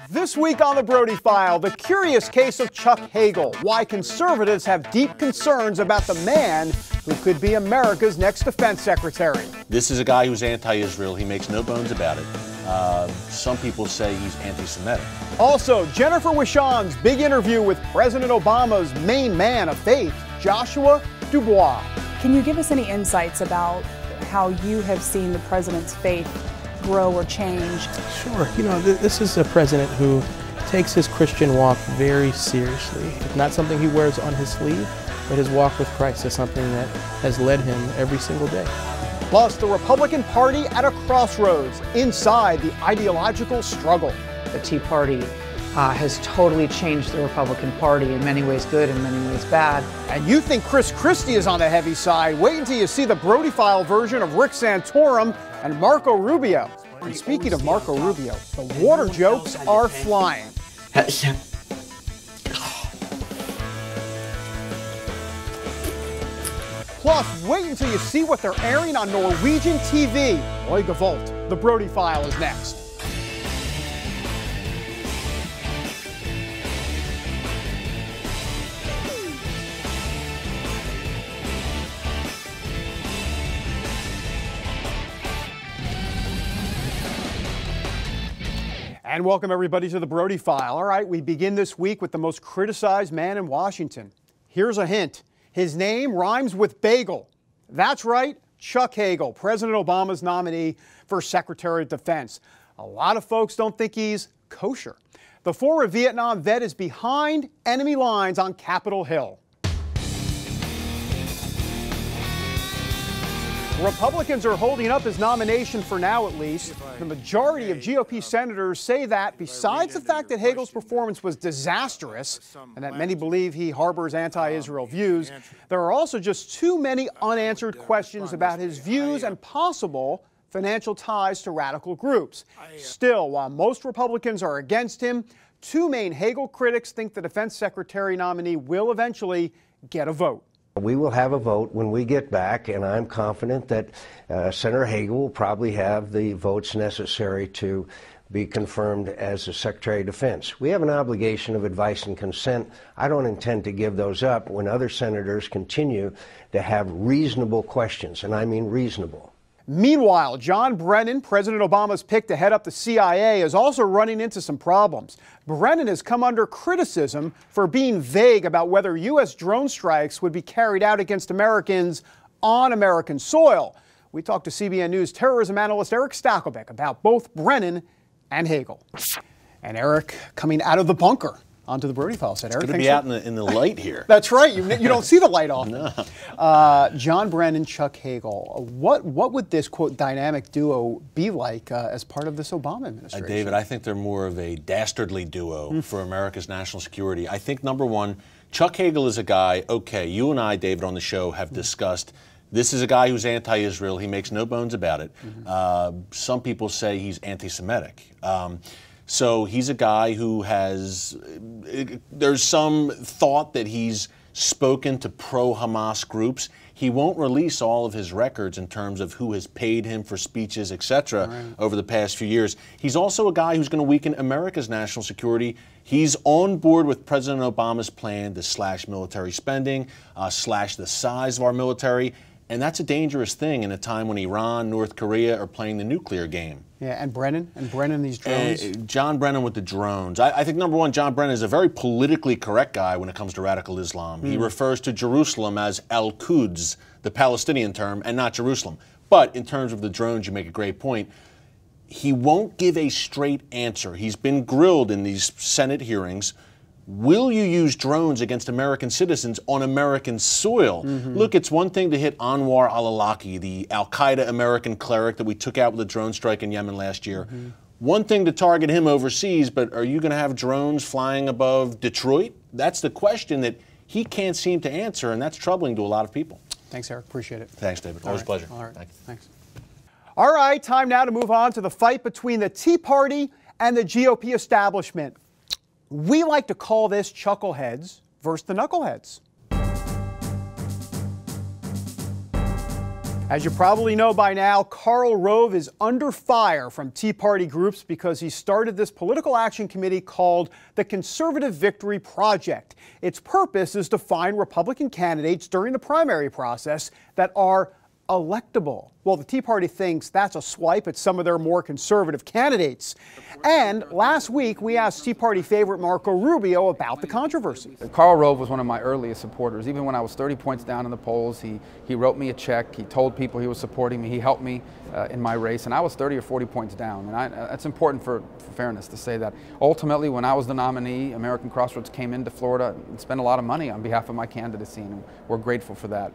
This week on the Brody File, the curious case of Chuck Hagel, why conservatives have deep concerns about the man who could be America's next defense secretary. This is a guy who's anti-Israel. He makes no bones about it. Some people say he's anti-Semitic. Also, Jennifer Wishon's big interview with President Obama's main man of faith, Joshua Dubois. Can you give us any insights about how you have seen the president's faith grow or change? Sure. You know, this is a president who takes his Christian walk very seriously. It's not something he wears on his sleeve, but his walk with Christ is something that has led him every single day. Plus, the Republican Party at a crossroads inside the ideological struggle. The Tea Party has totally changed the Republican Party, in many ways good, in many ways bad. And you think Chris Christie is on the heavy side? Wait until you see the Brody File version of Rick Santorum and Marco Rubio. And speaking of Marco Rubio, the water jokes are flying. Plus, wait until you see what they're airing on Norwegian TV. Oiga Volt. The Brody File is next. And welcome everybody to the Brody File. All right, we begin this week with the most criticized man in Washington. Here's a hint. His name rhymes with bagel. That's right, Chuck Hagel, President Obama's nominee for Secretary of Defense. A lot of folks don't think he's kosher. The former Vietnam vet is behind enemy lines on Capitol Hill. Republicans are holding up his nomination for now, at least. The majority of GOP senators say that, besides the fact that Hagel's performance was disastrous and that many believe he harbors anti-Israel views, there are also just too many unanswered questions about his views and possible financial ties to radical groups. Still, while most Republicans are against him, two main Hagel critics think the defense secretary nominee will eventually get a vote. We will have a vote when we get back, and I'm confident that Senator Hagel will probably have the votes necessary to be confirmed as the Secretary of Defense. We have an obligation of advice and consent. I don't intend to give those up when other senators continue to have reasonable questions, and I mean reasonable. Meanwhile, John Brennan, President Obama's pick to head up the CIA, is also running into some problems. Brennan has come under criticism for being vague about whether U.S. drone strikes would be carried out against Americans on American soil. We talked to CBN News terrorism analyst Eric Stakelbeck about both Brennan and Hagel. And Eric, coming out of the bunker onto the Brody File, said, Eric, it's going to be out in the light here. That's right. You don't see the light often. No. John Brennan, Chuck Hagel. What would this, quote, dynamic duo be like as part of this Obama administration? David, I think they're more of a dastardly duo for America's national security. I think, number one, Chuck Hagel is a guy, okay, you and I, David, on the show have discussed, this is a guy who's anti-Israel. He makes no bones about it. Some people say he's anti-Semitic. So he's a guy who has, there's some thought that he's spoken to pro-Hamas groups. He won't release all of his records in terms of who has paid him for speeches, etc., over the past few years. He's also a guy who's going to weaken America's national security. He's on board with President Obama's plan to slash military spending, slash the size of our military. And that's a dangerous thing in a time when Iran, North Korea are playing the nuclear game. Yeah, and Brennan, these drones. John Brennan with the drones. I think, number one, John Brennan is a very politically correct guy when it comes to radical Islam. He refers to Jerusalem as Al-Quds, the Palestinian term, and not Jerusalem. But in terms of the drones, you make a great point. He won't give a straight answer. He's been grilled in these Senate hearings. Will you use drones against American citizens on American soil? Look, it's one thing to hit Anwar al-Awlaki, the al-Qaeda American cleric that we took out with a drone strike in Yemen last year. One thing to target him overseas, but are you going to have drones flying above Detroit? That's the question that he can't seem to answer, and that's troubling to a lot of people. Thanks, Eric. Appreciate it. Thanks, David. Always a pleasure. All right. Thank you. Thanks. All right, time now to move on to the fight between the Tea Party and the GOP establishment. We like to call this chuckleheads versus the knuckleheads. As you probably know by now, Karl Rove is under fire from Tea Party groups because he started this political action committee called the Conservative Victory Project. Its purpose is to find Republican candidates during the primary process that are electable. Well, the Tea Party thinks that's a swipe at some of their more conservative candidates. And last week, we asked Tea Party favorite Marco Rubio about the controversy. Karl Rove was one of my earliest supporters. Even when I was 30 points down in the polls, he wrote me a check. He told people he was supporting me. He helped me in my race, and I was 30 or 40 points down. And it's important for fairness to say that. Ultimately, when I was the nominee, American Crossroads came into Florida and spent a lot of money on behalf of my candidacy, and we're grateful for that.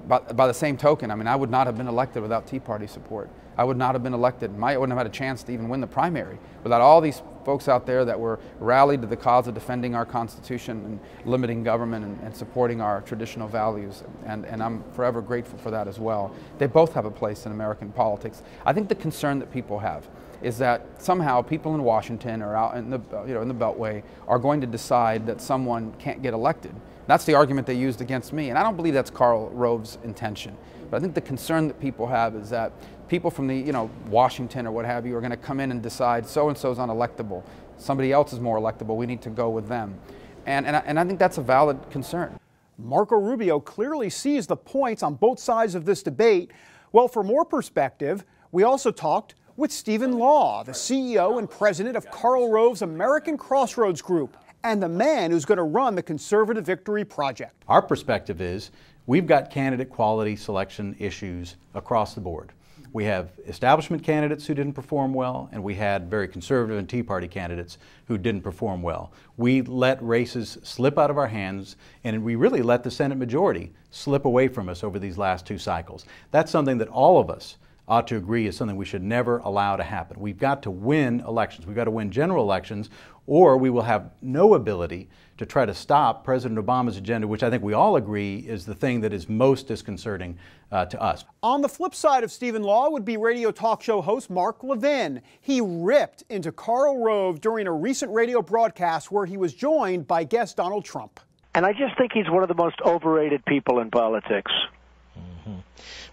By the same token, I mean, I would not have been elected without Tea Party support. I would not have been elected. I wouldn't have had a chance to even win the primary without all these folks out there that were rallied to the cause of defending our Constitution and limiting government and supporting our traditional values. And I'm forever grateful for that as well. They both have a place in American politics. I think the concern that people have is that somehow people in Washington or out in the Beltway are going to decide that someone can't get elected. That's the argument they used against me, and I don't believe that's Karl Rove's intention. But I think the concern that people have is that people from the Washington or what have you are going to come in and decide so-and-so is unelectable, somebody else is more electable, we need to go with them. And I think that's a valid concern. Marco Rubio clearly sees the points on both sides of this debate. Well, for more perspective, we also talked with Stephen Law, the CEO and president of Karl Rove's American Crossroads Group, and the man who's going to run the Conservative Victory Project. Our perspective is we've got candidate quality selection issues across the board. We have establishment candidates who didn't perform well, and we had very conservative and Tea Party candidates who didn't perform well. We let races slip out of our hands, and we really let the Senate majority slip away from us over these last two cycles. That's something that all of us ought to agree is something we should never allow to happen. We've got to win elections. We've got to win general elections, or we will have no ability to try to stop President Obama's agenda, which I think we all agree is the thing that is most disconcerting to us. On the flip side of Stephen Law would be radio talk show host Mark Levin. He ripped into Karl Rove during a recent radio broadcast where he was joined by guest Donald Trump. And I just think he's one of the most overrated people in politics.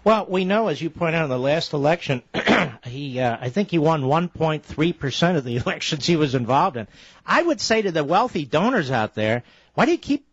Well, we know, as you point out, in the last election, I think he won 1.3% of the elections he was involved in. I would say to the wealthy donors out there, why do you keep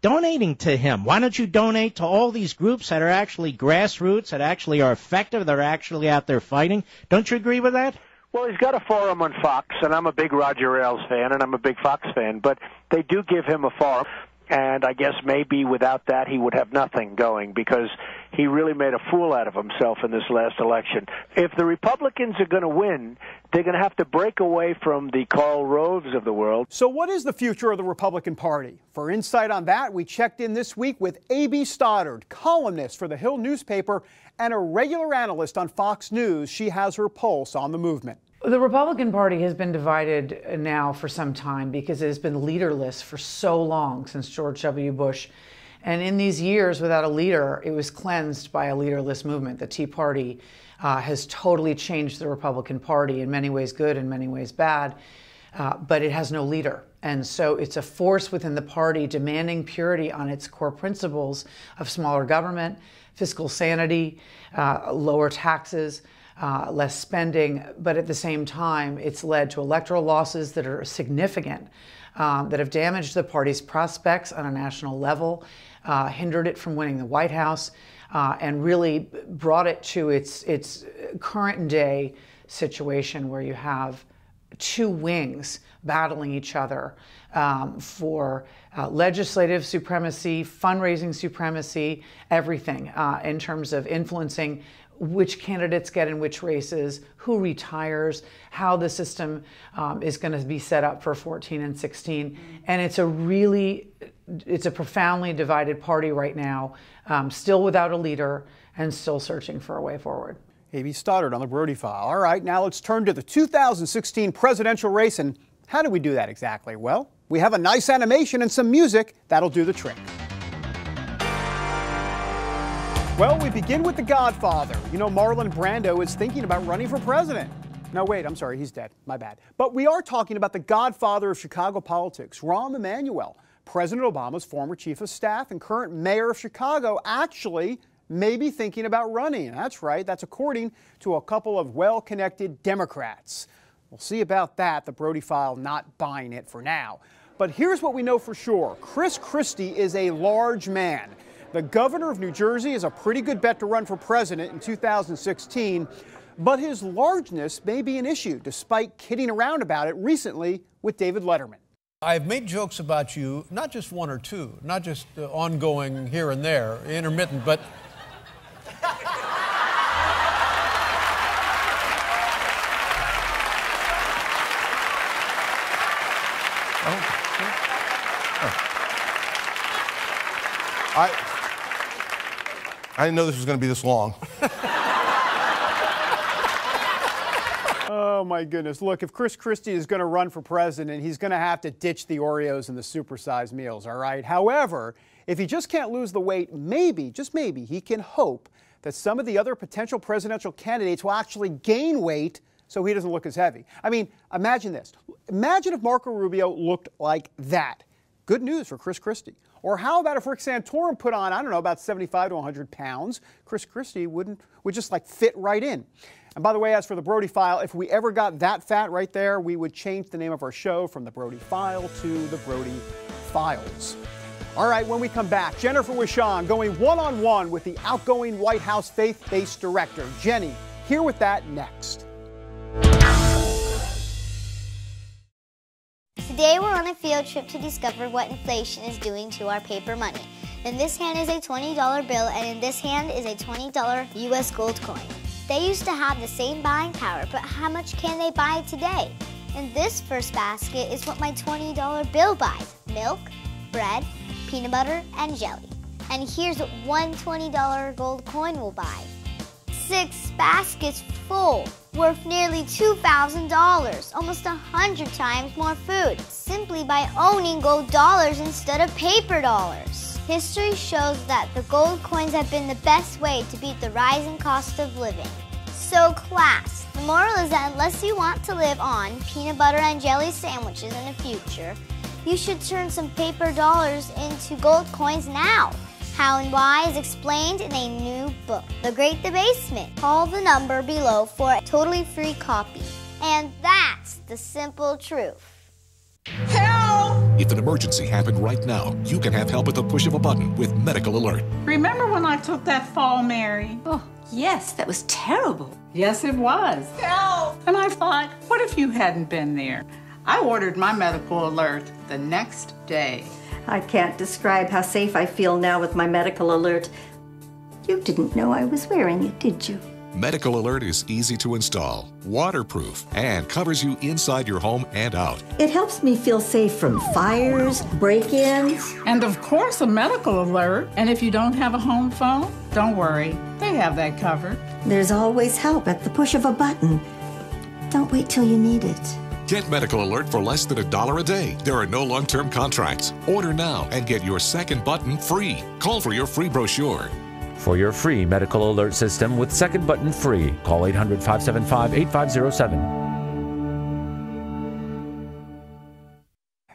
donating to him? Why don't you donate to all these groups that are actually grassroots, that actually are effective, that are actually out there fighting? Don't you agree with that? Well, he's got a forum on Fox, and I'm a big Roger Ailes fan, and I'm a big Fox fan, but they do give him a forum. And I guess maybe without that he would have nothing going, because he really made a fool out of himself in this last election. If the Republicans are going to win, they're going to have to break away from the Karl Roves of the world. So what is the future of the Republican Party? For insight on that, we checked in this week with A.B. Stoddard, columnist for the Hill newspaper and a regular analyst on Fox News. She has her pulse on the movement. The Republican Party has been divided now for some time because it has been leaderless for so long since George W. Bush. And in these years without a leader, it was cleansed by a leaderless movement. The Tea Party has totally changed the Republican Party, in many ways good, in many ways bad, but it has no leader. And so it's a force within the party demanding purity on its core principles of smaller government, fiscal sanity, lower taxes, less spending, but at the same time, it's led to electoral losses that are significant, that have damaged the party's prospects on a national level, hindered it from winning the White House, and really brought it to its current day situation where you have two wings battling each other for legislative supremacy, fundraising supremacy, everything in terms of influencing which candidates get in which races, who retires, how the system is going to be set up for 14 and 16. And it's a profoundly divided party right now, still without a leader and still searching for a way forward. A.B. Stoddard on the Brody File. All right, now let's turn to the 2016 presidential race. And how do we do that exactly? Well, we have a nice animation and some music that'll do the trick. Well, we begin with The Godfather. You know, Marlon Brando is thinking about running for president. No, wait, I'm sorry, he's dead. My bad. But we are talking about the godfather of Chicago politics, Rahm Emanuel, President Obama's former chief of staff and current mayor of Chicago, actually may be thinking about running. That's right, that's according to a couple of well-connected Democrats. We'll see about that, the Brody file not buying it for now. But here's what we know for sure. Chris Christie is a large man. The governor of New Jersey is a pretty good bet to run for president in 2016, but his largeness may be an issue, despite kidding around about it recently with David Letterman. I've made jokes about you, not just one or two, not just ongoing here and there, intermittent, but... I didn't know this was going to be this long. Oh, my goodness. Look, if Chris Christie is going to run for president, he's going to have to ditch the Oreos and the supersized meals, all right? However, if he just can't lose the weight, maybe, just maybe, he can hope that some of the other potential presidential candidates will actually gain weight so he doesn't look as heavy. I mean, imagine this. Imagine if Marco Rubio looked like that. Good news for Chris Christie. Or how about if Rick Santorum put on, I don't know, about 75 to 100 pounds? Chris Christie would just like fit right in. And by the way, as for the Brody file, if we ever got that fat right there, we would change the name of our show from the Brody file to the Brody Files. All right, when we come back, Jennifer Wishon going one-on-one with the outgoing White House faith-based director. Jenny, here with that next. Today we're on a field trip to discover what inflation is doing to our paper money. In this hand is a $20 bill, and in this hand is a $20 US gold coin. They used to have the same buying power, but how much can they buy today? In this first basket is what my $20 bill buys: milk, bread, peanut butter, and jelly. And here's what one $20 gold coin will buy: 6 baskets full, worth nearly $2,000, almost 100 times more food, simply by owning gold dollars instead of paper dollars. History shows that the gold coins have been the best way to beat the rising cost of living. So class, the moral is that unless you want to live on peanut butter and jelly sandwiches in the future, you should turn some paper dollars into gold coins now. How and why is explained in a new book, The Great Debasement. Call the number below for a totally free copy. And that's the simple truth. Help! If an emergency happened right now, you can have help at the push of a button with Medical Alert. Remember when I took that fall, Mary? Oh, yes, that was terrible. Yes, it was. Help! And I thought, what if you hadn't been there? I ordered my Medical Alert the next day. I can't describe how safe I feel now with my Medical Alert. You didn't know I was wearing it, did you? Medical Alert is easy to install, waterproof, and covers you inside your home and out. It helps me feel safe from fires, break-ins. And of course, a Medical Alert. And if you don't have a home phone, don't worry. They have that covered. There's always help at the push of a button. Don't wait till you need it. Get Medical Alert for less than $1 a day. There are no long-term contracts. Order now and get your second button free. Call for your free brochure. For your free Medical Alert system with second button free, call 800-575-8507.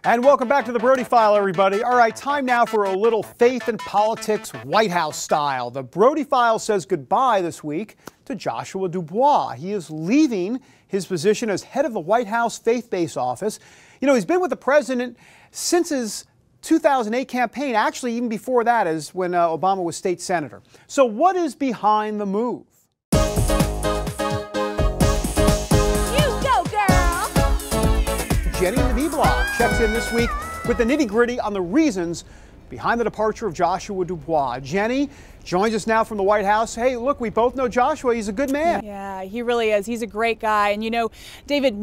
And welcome back to the Brody File, everybody. All right, time now for a little faith and politics White House style. The Brody File says goodbye this week to Joshua Dubois. He is leaving his position as head of the White House faith-based office. You know, he's been with the president since his 2008 campaign, actually even before that, as when Obama was state senator. So what is behind the move? You go, girl! Jenny in the B-Block checks in this week with the nitty-gritty on the reasons behind the departure of Joshua Dubois. Jenny joins us now from the White House. Hey, look, we both know Joshua. He's a good man. Yeah, he really is. He's a great guy. And you know, David,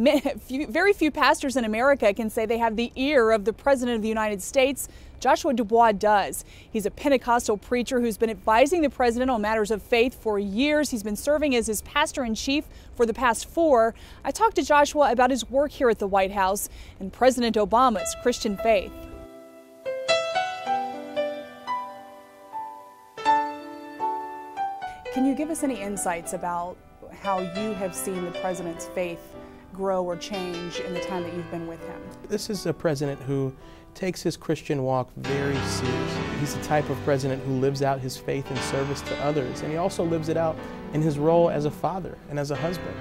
very few pastors in America can say they have the ear of the President of the United States. Joshua Dubois does. He's a Pentecostal preacher who's been advising the president on matters of faith for years. He's been serving as his pastor-in-chief for the past 4. I talked to Joshua about his work here at the White House and President Obama's Christian faith. Can you give us any insights about how you have seen the president's faith grow or change in the time that you've been with him? This is a president who takes his Christian walk very seriously. He's the type of president who lives out his faith and service to others, and he also lives it out in his role as a father and as a husband.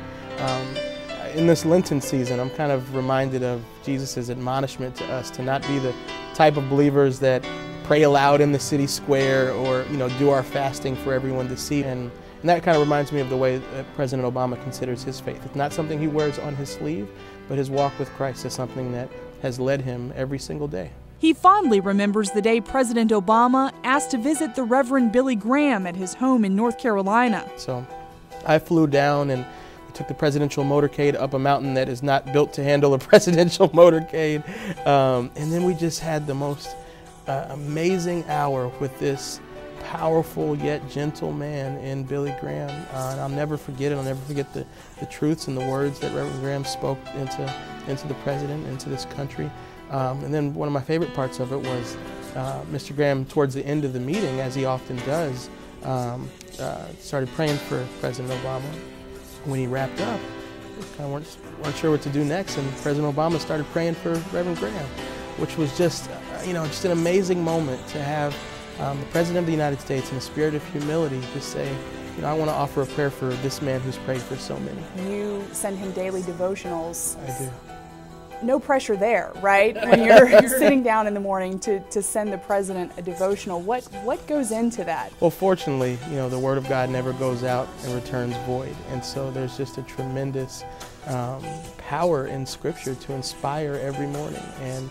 In this Lenten season, I'm kind of reminded of Jesus' admonishment to us to not be the type of believers that pray aloud in the city square or, do our fasting for everyone to see. And that kind of reminds me of the way that President Obama considers his faith. It's not something he wears on his sleeve, but his walk with Christ is something that has led him every single day. He fondly remembers the day President Obama asked to visit the Reverend Billy Graham at his home in North Carolina. So I flew down and took the presidential motorcade up a mountain that is not built to handle a presidential motorcade. And then we just had the most amazing hour with this powerful yet gentle man in Billy Graham. And I'll never forget it. I'll never forget the truths and the words that Reverend Graham spoke into the president, into this country. And then one of my favorite parts of it was Mr. Graham, towards the end of the meeting, as he often does, started praying for President Obama. When he wrapped up, we kind of weren't sure what to do next, and President Obama started praying for Reverend Graham, which was just an amazing moment to have the President of the United States, in a spirit of humility, just say, I want to offer a prayer for this man who's prayed for so many. You send him daily devotionals. I do. No pressure there, right? When you're sitting down in the morning to send the president a devotional, what goes into that? Well, fortunately, the Word of God never goes out and returns void, and so there's just a tremendous power in Scripture to inspire every morning, and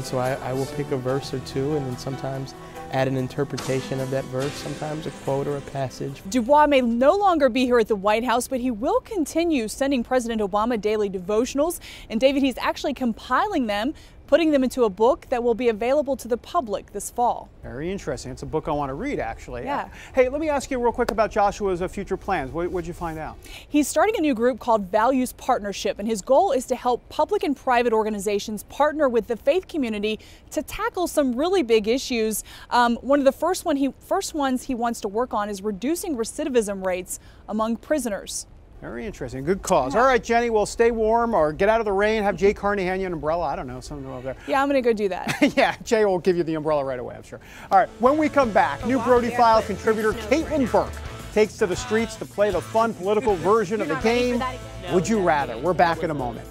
so I will pick a verse or two, and then sometimes add an interpretation of that verse, sometimes a quote or a passage. Dubois may no longer be here at the White House, but he will continue sending President Obama daily devotionals. And David, he's actually compiling them, putting them into a book that will be available to the public this fall. Very interesting. It's a book I want to read, actually. Yeah. Hey, let me ask you real quick about Joshua's future plans. What'd you find out? He's starting a new group called Values Partnership, and his goal is to help public and private organizations partner with the faith community to tackle some really big issues. One of the first ones he wants to work on is reducing recidivism rates among prisoners. Very interesting. Good cause. All right, Jenny, well, stay warm or get out of the rain. Have Jay Carney hand you an umbrella. I don't know, something over there. Yeah, I'm going to go do that. Yeah, Jay will give you the umbrella right away, I'm sure. All right, when we come back, new Brody File contributor Caitlin Burke takes to the streets to play the fun political version of the game. Would you rather? We're back in a moment.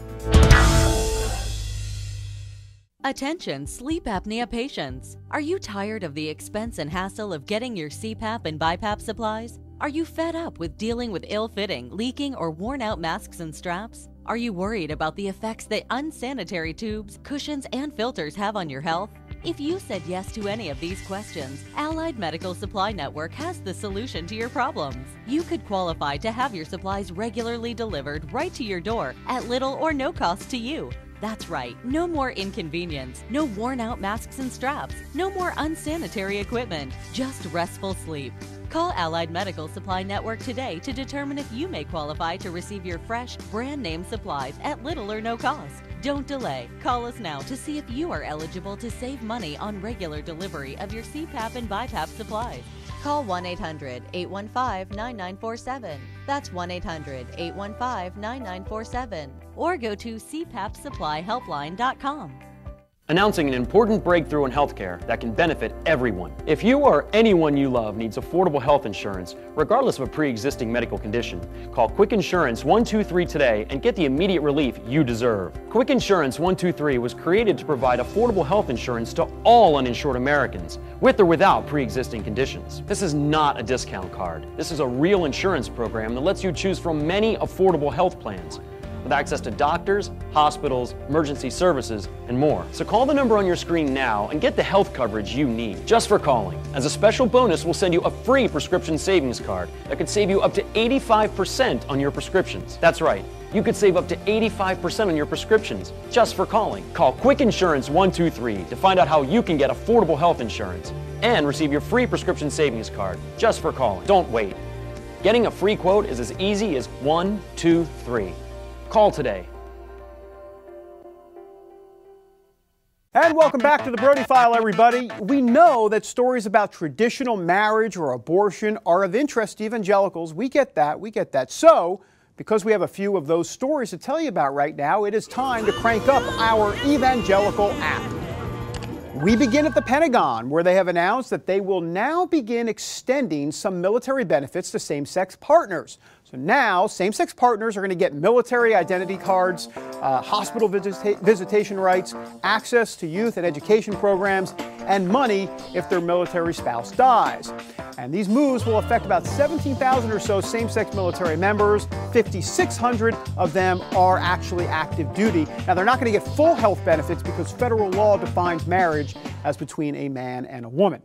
Attention sleep apnea patients. Are you tired of the expense and hassle of getting your CPAP and BiPAP supplies? Are you fed up with dealing with ill-fitting, leaking, or worn-out masks and straps? Are you worried about the effects that unsanitary tubes, cushions, and filters have on your health? If you said yes to any of these questions, Allied Medical Supply Network has the solution to your problems. You could qualify to have your supplies regularly delivered right to your door at little or no cost to you. That's right, no more inconvenience, no worn-out masks and straps, no more unsanitary equipment, just restful sleep. Call Allied Medical Supply Network today to determine if you may qualify to receive your fresh, brand-name supplies at little or no cost. Don't delay. Call us now to see if you are eligible to save money on regular delivery of your CPAP and BiPAP supplies. Call 1-800-815-9947. That's 1-800-815-9947. Or go to cpapsupplyhelpline.com. Announcing an important breakthrough in healthcare that can benefit everyone. If you or anyone you love needs affordable health insurance, regardless of a pre-existing medical condition, call Quick Insurance 123 today and get the immediate relief you deserve. Quick Insurance 123 was created to provide affordable health insurance to all uninsured Americans, with or without pre-existing conditions. This is not a discount card. This is a real insurance program that lets you choose from many affordable health plans, with access to doctors, hospitals, emergency services, and more. So call the number on your screen now and get the health coverage you need just for calling. As a special bonus, we'll send you a free prescription savings card that could save you up to 85% on your prescriptions. That's right, you could save up to 85% on your prescriptions just for calling. Call Quick Insurance 123 to find out how you can get affordable health insurance and receive your free prescription savings card just for calling. Don't wait. Getting a free quote is as easy as 1, 2, 3. Call today. And welcome back to the Brody File, everybody. We know that stories about traditional marriage or abortion are of interest to evangelicals. We get that. So Because we have a few of those stories to tell you about right now, it is time to crank up our evangelical app. We begin at the Pentagon, where they have announced that they will now begin extending some military benefits to same-sex partners. So now, same-sex partners are going to get military identity cards, hospital visitation rights, access to youth and education programs, and money if their military spouse dies. And these moves will affect about 17,000 or so same-sex military members. 5,600 of them are actually active duty. Now, they're not going to get full health benefits because federal law defines marriage as between a man and a woman.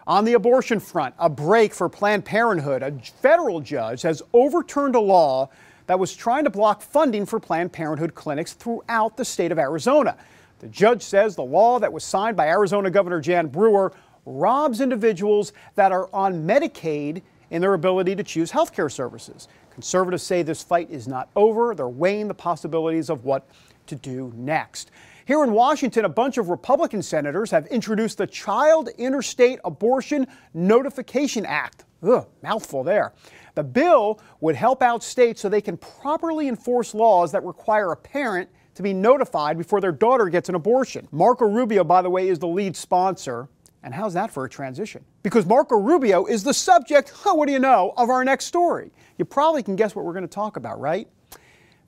On the abortion front, a break for Planned Parenthood. A federal judge has overturned a law that was trying to block funding for Planned Parenthood clinics throughout the state of Arizona. The judge says the law that was signed by Arizona Governor Jan Brewer robs individuals that are on Medicaid in their ability to choose health care services. Conservatives say this fight is not over. They're weighing the possibilities of what to do next. Here in Washington, a bunch of Republican senators have introduced the Child Interstate Abortion Notification Act. Ugh, mouthful there. The bill would help out states so they can properly enforce laws that require a parent to be notified before their daughter gets an abortion. Marco Rubio, by the way, is the lead sponsor. And how's that for a transition? Because Marco Rubio is the subject, what do you know, of our next story. You probably can guess what we're going to talk about, right?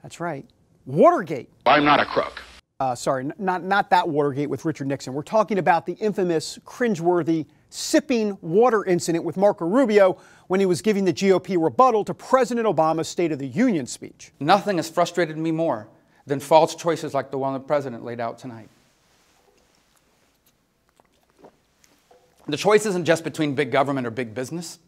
That's right. Watergate. I'm not a crook. Sorry, not that Watergate with Richard Nixon. We're talking about the infamous, cringeworthy, sipping water incident with Marco Rubio when he was giving the GOP rebuttal to President Obama's State of the Union speech. Nothing has frustrated me more than false choices like the one the president laid out tonight. The choice isn't just between big government or big business.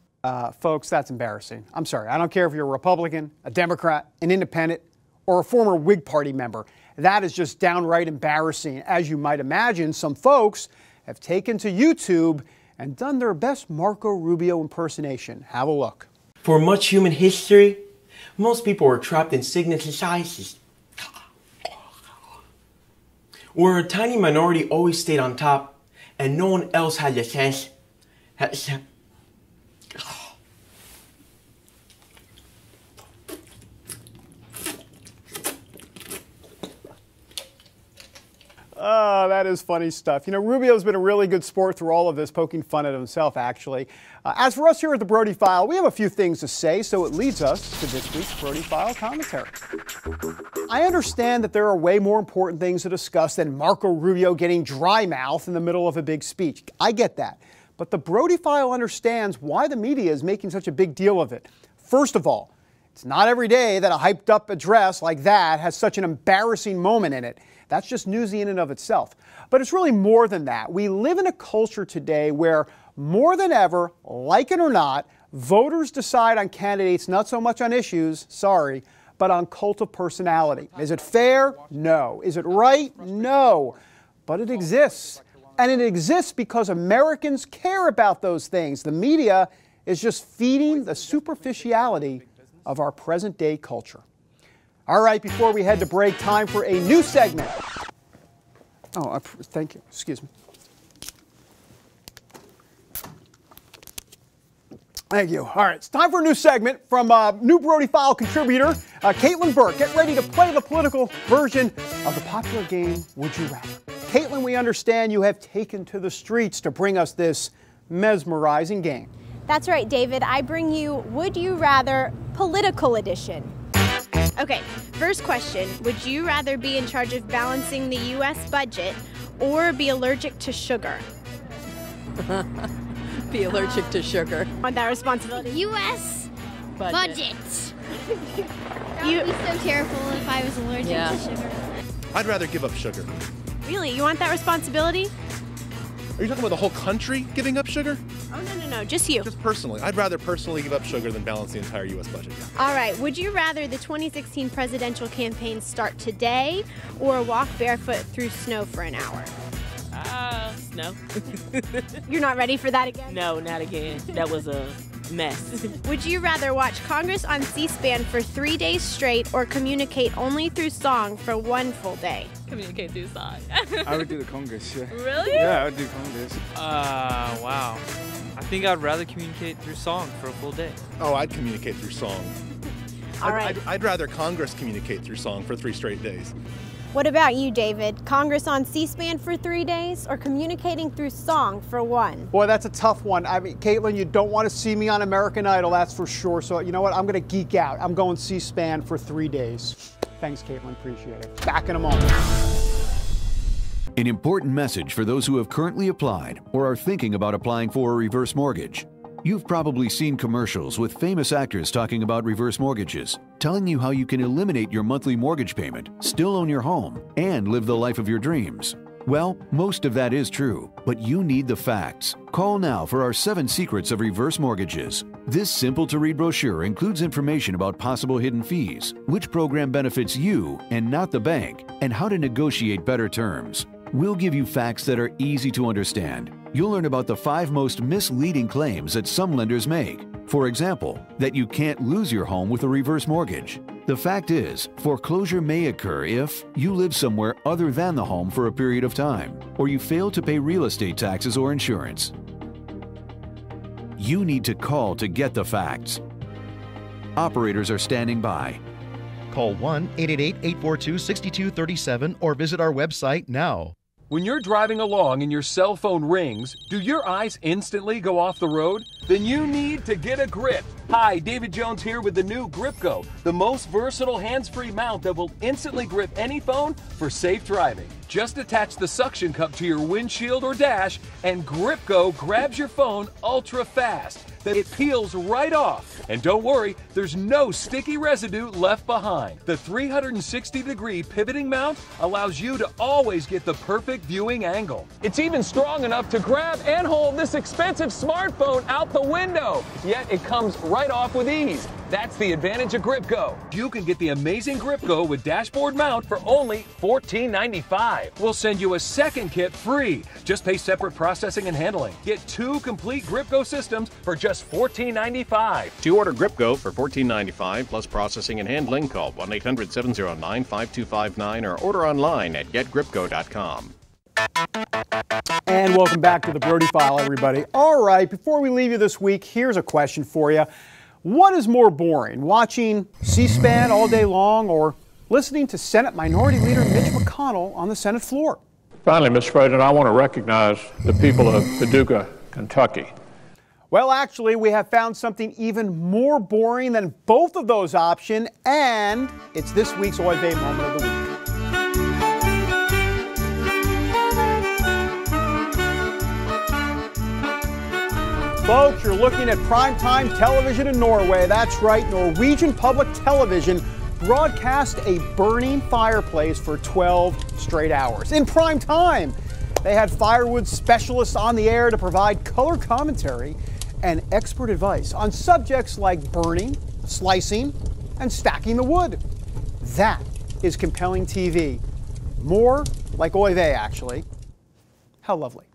Folks, that's embarrassing. I'm sorry. I don't care if you're a Republican, a Democrat, an independent, or a former Whig Party member. That is just downright embarrassing. As you might imagine, some folks have taken to YouTube and done their best Marco Rubio impersonation. Have a look. For much human history, most people were trapped in signet societies, where a tiny minority always stayed on top and no one else had the sense. Oh, that is funny stuff. You know, Rubio's been a really good sport through all of this, poking fun at himself, actually. As for us here at the Brody File, we have a few things to say, so it leads us to this week's Brody File commentary. I understand that there are way more important things to discuss than Marco Rubio getting dry mouth in the middle of a big speech. I get that. But the Brody File understands why the media is making such a big deal of it. First of all, it's not every day that a hyped up address like that has such an embarrassing moment in it. That's just newsy in and of itself. But it's really more than that. We live in a culture today where, more than ever, like it or not, voters decide on candidates not so much on issues, sorry, but on cult of personality. Is it fair? No. Is it right? No. But it exists. And it exists because Americans care about those things. The media is just feeding the superficiality of our present-day culture. All right, before we head to break, time for a new segment. Oh, thank you. Excuse me. Thank you. All right, it's time for a new segment from new Brody File contributor, Caitlin Burke. Get ready to play the political version of the popular game, Would You Rather? Caitlin, we understand you have taken to the streets to bring us this mesmerizing game. That's right, David. I bring you Would You Rather Political Edition. Okay, first question. Would you rather be in charge of balancing the U.S. budget or be allergic to sugar? Be allergic to sugar. Want that responsibility? U.S. budget. That would be so terrible if I was allergic to sugar. I'd rather give up sugar. Really? You want that responsibility? Are you talking about the whole country giving up sugar? Oh, no, just you. Just personally. I'd rather personally give up sugar than balance the entire U.S. budget. All right. Would you rather the 2016 presidential campaign start today or walk barefoot through snow for an hour? No. You're not ready for that again? No, not again. That was a mess. Would you rather watch Congress on C-SPAN for 3 days straight or communicate only through song for 1 full day? Communicate through song. I would do the Congress, yeah. Really? Yeah, I would do Congress. Wow. I think I'd rather communicate through song for a full day. Oh, I'd communicate through song. All right. I'd rather Congress communicate through song for 3 straight days. What about you, David? Congress on C-SPAN for 3 days or communicating through song for 1? Boy, that's a tough one. I mean, Caitlin, you don't want to see me on American Idol, that's for sure. So you know what? I'm going to geek out. I'm going C-SPAN for 3 days. Thanks, Caitlin. Appreciate it. Back in a moment. An important message for those who have currently applied or are thinking about applying for a reverse mortgage. You've probably seen commercials with famous actors talking about reverse mortgages, telling you how you can eliminate your monthly mortgage payment, still own your home, and live the life of your dreams. Well, most of that is true, but you need the facts. Call now for our 7 Secrets of Reverse Mortgages. This simple-to-read brochure includes information about possible hidden fees, which program benefits you and not the bank, and how to negotiate better terms. We'll give you facts that are easy to understand. You'll learn about the 5 most misleading claims that some lenders make. For example, that you can't lose your home with a reverse mortgage. The fact is, foreclosure may occur if you live somewhere other than the home for a period of time, or you fail to pay real estate taxes or insurance. You need to call to get the facts. Operators are standing by. Call 1-888-842-6237 or visit our website now. When you're driving along and your cell phone rings, do your eyes instantly go off the road? Then you need to get a grip. Hi, David Jones here with the new Grip Go, the most versatile hands-free mount that will instantly grip any phone for safe driving. Just attach the suction cup to your windshield or dash, and Grip Go grabs your phone ultra fast. Then it peels right off. And don't worry, there's no sticky residue left behind. The 360-degree pivoting mount allows you to always get the perfect viewing angle. It's even strong enough to grab and hold this expensive smartphone out the window. Yet it comes right off with ease. That's the advantage of Grip Go. You can get the amazing Grip Go with dashboard mount for only $14.95. We'll send you a second kit free. Just pay separate processing and handling. Get 2 complete Grip Go systems for just $14.95. To order Grip Go for $14.95 plus processing and handling, call 1-800-709-5259 or order online at getgripgo.com. And welcome back to the Brody File, everybody. All right, before we leave you this week, here's a question for you. What is more boring, watching C-SPAN all day long or listening to Senate Minority Leader Mitch McConnell on the Senate floor? Finally, Mr. President, I want to recognize the people of Paducah, Kentucky. Well, actually, we have found something even more boring than both of those options, and it's this week's Oy Vey Moment of the Week. Folks, you're looking at primetime television in Norway. That's right, Norwegian public television broadcast a burning fireplace for 12 straight hours. In prime time, they had firewood specialists on the air to provide color commentary and expert advice on subjects like burning, slicing, and stacking the wood. That is compelling TV. More like Oy Vey, actually. How lovely.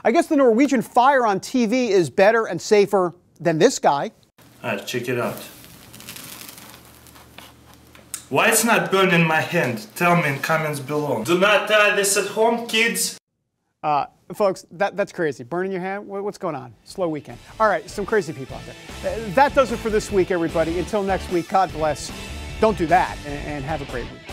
I guess the Norwegian fire on TV is better and safer than this guy. Alright, check it out. Why it's not burned in my hand? Tell me in comments below. Do not try this at home, kids. Folks, that's crazy. Burning your hand? What's going on? Slow weekend. All right, some crazy people out there. That does it for this week, everybody. Until next week, God bless. Don't do that, and have a great week.